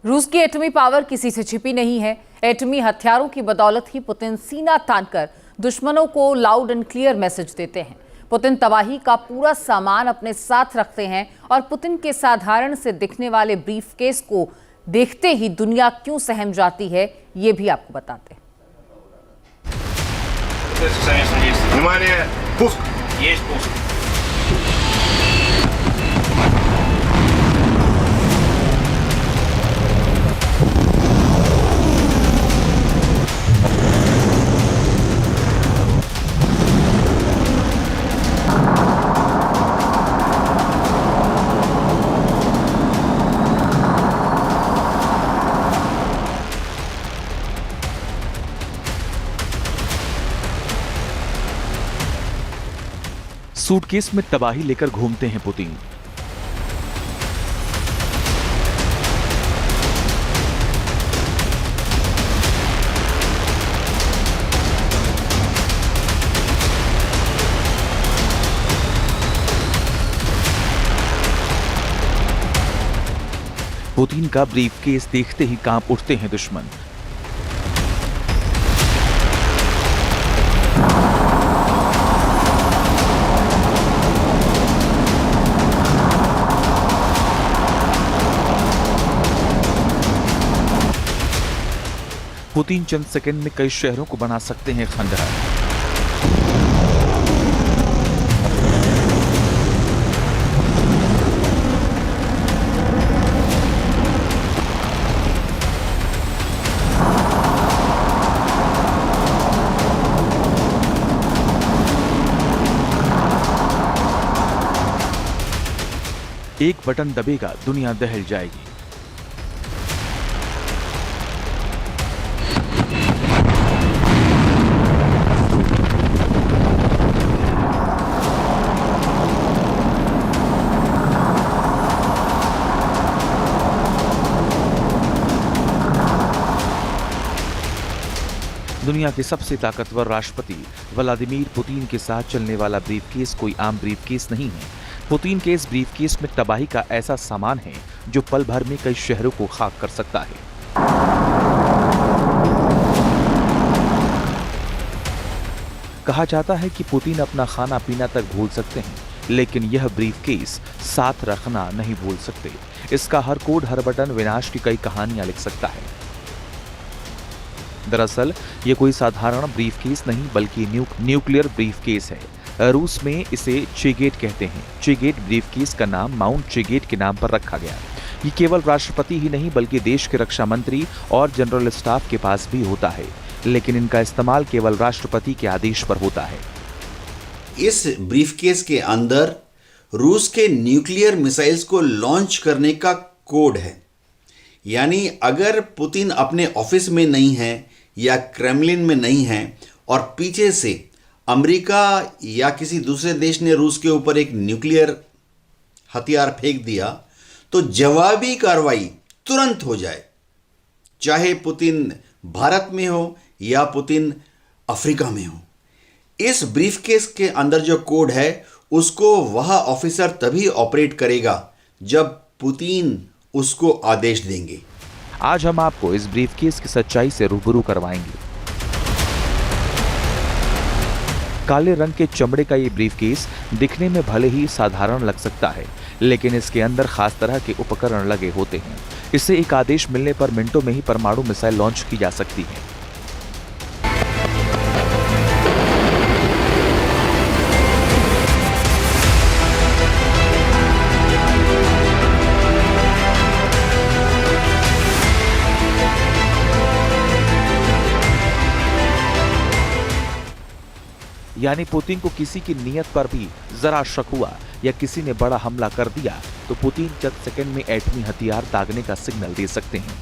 रूस की एटमी पावर किसी से छिपी नहीं है। एटमी हथियारों की बदौलत ही पुतिन सीना तानकर दुश्मनों को लाउड एंड क्लियर मैसेज देते हैं। पुतिन तबाही का पूरा सामान अपने साथ रखते हैं और पुतिन के साधारण से दिखने वाले ब्रीफकेस को देखते ही दुनिया क्यों सहम जाती है, ये भी आपको बताते हैं। Внимание, пуск! Есть пуск. सूटकेस में तबाही लेकर घूमते हैं पुतिन। पुतिन का ब्रीफकेस देखते ही कांप उठते हैं दुश्मन। पुतिन चंद सेकंड में कई शहरों को बना सकते हैं खंडहर। एक बटन दबेगा, दुनिया दहल जाएगी। दुनिया के सबसे ताकतवर राष्ट्रपति व्लादिमीर पुतिन के साथ चलने वाला ब्रीफकेस कोई आम ब्रीफकेस नहीं है। पुतिन के इस ब्रीफकेस में तबाही का ऐसा सामान है जो पल भर में कई शहरों को खाक कर सकता है। कहा जाता है कि पुतिन अपना खाना पीना तक भूल सकते हैं, लेकिन यह ब्रीफकेस साथ रखना नहीं भूल सकते। इसका हर कोड, हर बटन विनाश की कई कहानियां लिख सकता है। दरअसल ये कोई साधारण ब्रीफकेस नहीं बल्कि न्यूक्लियर ब्रीफकेस है। रूस में इसे चेगेट कहते हैं। चेगेट ब्रीफकेस का नाम माउंट चेगेट के नाम पर रखा गया। ये केवल राष्ट्रपति ही नहीं बल्कि देश के रक्षा मंत्री और जनरल स्टाफ के पास भी होता है, लेकिन इनका इस्तेमाल केवल राष्ट्रपति के आदेश पर होता है। इस ब्रीफकेस के अंदर रूस के न्यूक्लियर मिसाइल्स को लॉन्च करने का कोड है। यानी अगर पुतिन अपने ऑफिस में नहीं है या क्रेमलिन में नहीं है और पीछे से अमेरिका या किसी दूसरे देश ने रूस के ऊपर एक न्यूक्लियर हथियार फेंक दिया तो जवाबी कार्रवाई तुरंत हो जाए, चाहे पुतिन भारत में हो या पुतिन अफ्रीका में हो। इस ब्रीफकेस के अंदर जो कोड है उसको वह ऑफिसर तभी ऑपरेट करेगा जब पुतिन उसको आदेश देंगे। आज हम आपको इस ब्रीफकेस की सच्चाई से रूबरू करवाएंगे। काले रंग के चमड़े का ये ब्रीफकेस दिखने में भले ही साधारण लग सकता है, लेकिन इसके अंदर खास तरह के उपकरण लगे होते हैं। इससे एक आदेश मिलने पर मिनटों में ही परमाणु मिसाइल लॉन्च की जा सकती है। यानी पुतिन को किसी की नीयत पर भी जरा शक हुआ या किसी ने बड़ा हमला कर दिया तो पुतिन चंद सेकंड में एटमी हथियार दागने का सिग्नल दे सकते हैं।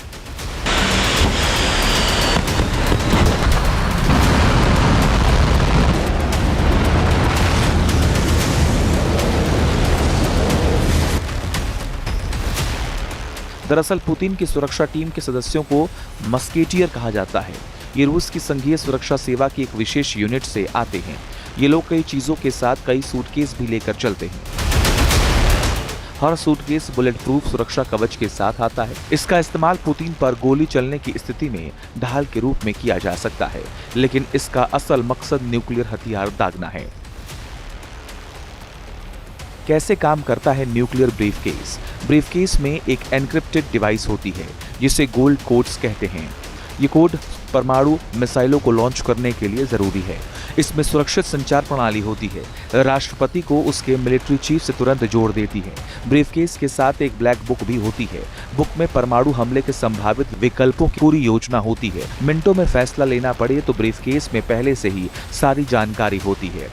दरअसल पुतिन की सुरक्षा टीम के सदस्यों को मस्केटियर कहा जाता है। ये रूस की संघीय सुरक्षा सेवा की एक विशेष यूनिट से आते हैं। ये लोग कई चीजों के साथ कई सूटकेस भी लेकर चलते हैं। हर सूटकेस बुलेट प्रूफ सुरक्षा कवच के साथ आता है। इसका इस्तेमाल पुतिन पर गोली चलने की स्थिति में ढाल के रूप में किया जा सकता है, लेकिन इसका असल मकसद न्यूक्लियर हथियार दागना है। कैसे काम करता है न्यूक्लियर ब्रीफकेस? ब्रीफकेस में एक एन्क्रिप्टेड डिवाइस होती है जिसे गोल्ड कोड्स कहते हैं। ये कोड परमाणु मिसाइलों को लॉन्च करने के लिए जरूरी है। इसमें सुरक्षित संचार प्रणाली होती है। राष्ट्रपति को उसके मिलिट्री चीफ से तुरंत जोड़ देती है। ब्रीफकेस के साथ एक ब्लैक बुक भी होती है। बुक में परमाणु हमले के संभावित विकल्पों की पूरी योजना होती है। मिनटों में फैसला लेना पड़े तो ब्रीफकेस में पहले से ही सारी जानकारी होती है।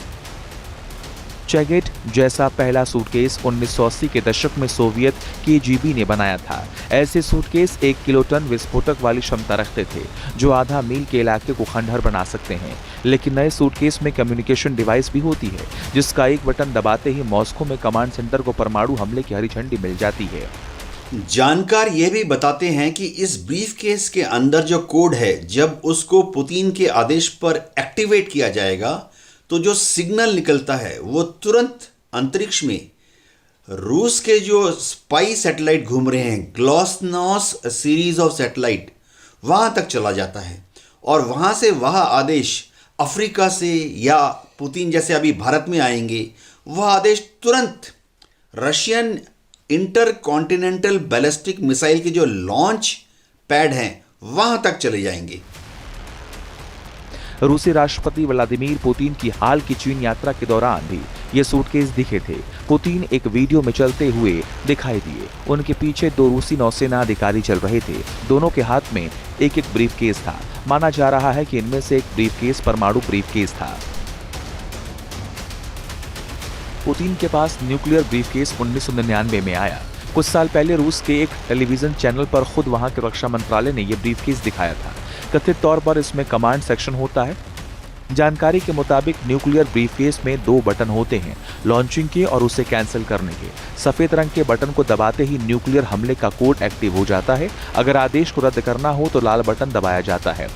चैगेट जैसा पहला सूटकेस 1980 के दशक में सोवियत केजीबी ने बनाया था। ऐसे सूटकेस 1 किलोटन विस्फोटक वाली क्षमता रखते थे, जो आधा मील के इलाके को खंडहर बना सकते हैं। लेकिन नए सूटकेस में कम्युनिकेशन डिवाइस भी होती है, जिसका एक बटन दबाते ही मॉस्को में कमांड सेंटर को परमाणु हमले की हरी झंडी मिल जाती है। जानकार यह भी बताते हैं कि इस ब्रीफकेस के अंदर जो कोड है, जब उसको पुतिन के आदेश पर एक्टिवेट किया जाएगा तो जो सिग्नल निकलता है वो तुरंत अंतरिक्ष में रूस के जो स्पाई सैटेलाइट घूम रहे हैं, ग्लोस्नोस सीरीज ऑफ सैटेलाइट, वहां तक चला जाता है और वहां से वह आदेश अफ्रीका से या पुतिन जैसे अभी भारत में आएंगे, वह आदेश तुरंत रशियन इंटरकॉन्टिनेंटल बैलिस्टिक मिसाइल के जो लॉन्च पैड हैं वहां तक चले जाएंगे। रूसी राष्ट्रपति व्लादिमीर पुतिन की हाल की चीन यात्रा के दौरान भी ये सूटकेस दिखे थे। पुतिन एक वीडियो में चलते हुए दिखाई दिए। उनके पीछे 2 रूसी नौसेना अधिकारी चल रहे थे। दोनों के हाथ में एक ब्रीफकेस था। माना जा रहा है कि इनमें से एक ब्रीफकेस परमाणु ब्रीफकेस था। पुतिन के पास न्यूक्लियर ब्रीफकेस 1999 में आया। कुछ साल पहले रूस के एक टेलीविजन चैनल पर खुद वहां के रक्षा मंत्रालय ने यह ब्रीफकेस दिखाया था। कथित तौर पर इसमें कमांड सेक्शन होता है। जानकारी के मुताबिक न्यूक्लियर ब्रीफकेस में 2 बटन होते हैं, लॉन्चिंग के और उसे कैंसिल करने के। सफेद रंग के बटन को दबाते ही न्यूक्लियर हमले का कोड एक्टिव हो जाता है। अगर आदेश को रद्द करना हो तो लाल बटन दबाया जाता है।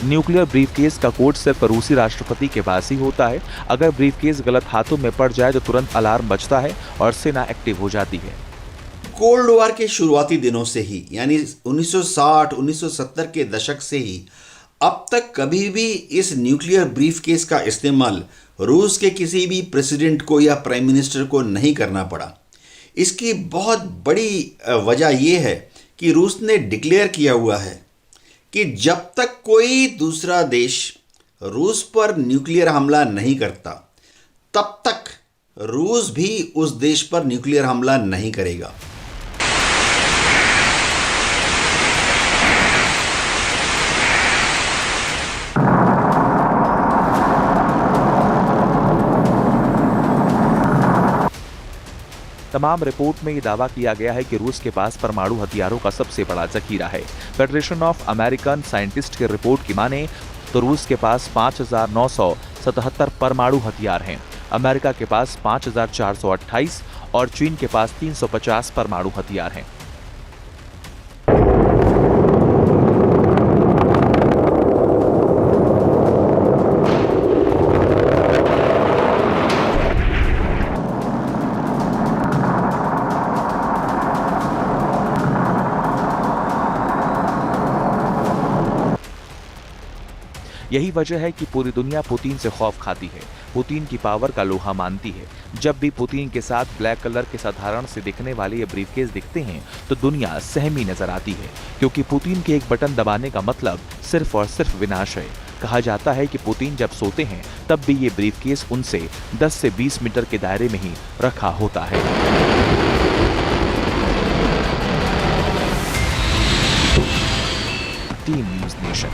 न्यूक्लियर ब्रीफकेस का कोड सिर्फ रूसी राष्ट्रपति के पास ही होता है। अगर ब्रीफकेस गलत हाथों में पड़ जाए तो तुरंत अलार्म बजता है और सेना एक्टिव हो जाती है। कोल्ड वॉर के शुरुआती दिनों से ही, यानी 1960-1970 के दशक से ही अब तक कभी भी इस न्यूक्लियर ब्रीफकेस का इस्तेमाल रूस के किसी भी प्रेसिडेंट को या प्राइम मिनिस्टर को नहीं करना पड़ा। इसकी बहुत बड़ी वजह यह है कि रूस ने डिक्लेयर किया हुआ है कि जब तक कोई दूसरा देश रूस पर न्यूक्लियर हमला नहीं करता, तब तक रूस भी उस देश पर न्यूक्लियर हमला नहीं करेगा। तमाम रिपोर्ट में ये दावा किया गया है कि रूस के पास परमाणु हथियारों का सबसे बड़ा जखीरा है। फेडरेशन ऑफ अमेरिकन साइंटिस्ट की रिपोर्ट की माने तो रूस के पास 5,977 परमाणु हथियार हैं, अमेरिका के पास 5,428 और चीन के पास 350 परमाणु हथियार हैं। यही वजह है कि पूरी दुनिया पुतिन से खौफ खाती है, पुतिन की पावर का लोहा मानती है। जब भी पुतिन के साथ ब्लैक कलर के साधारण से दिखने वाले ये ब्रीफकेस दिखते हैं तो दुनिया सहमी नजर आती है, क्योंकि पुतिन के एक बटन दबाने का मतलब सिर्फ और सिर्फ विनाश है। कहा जाता है कि पुतिन जब सोते हैं तब भी ये ब्रीफकेस उनसे 10 से 20 मीटर के दायरे में ही रखा होता है। Team news nation.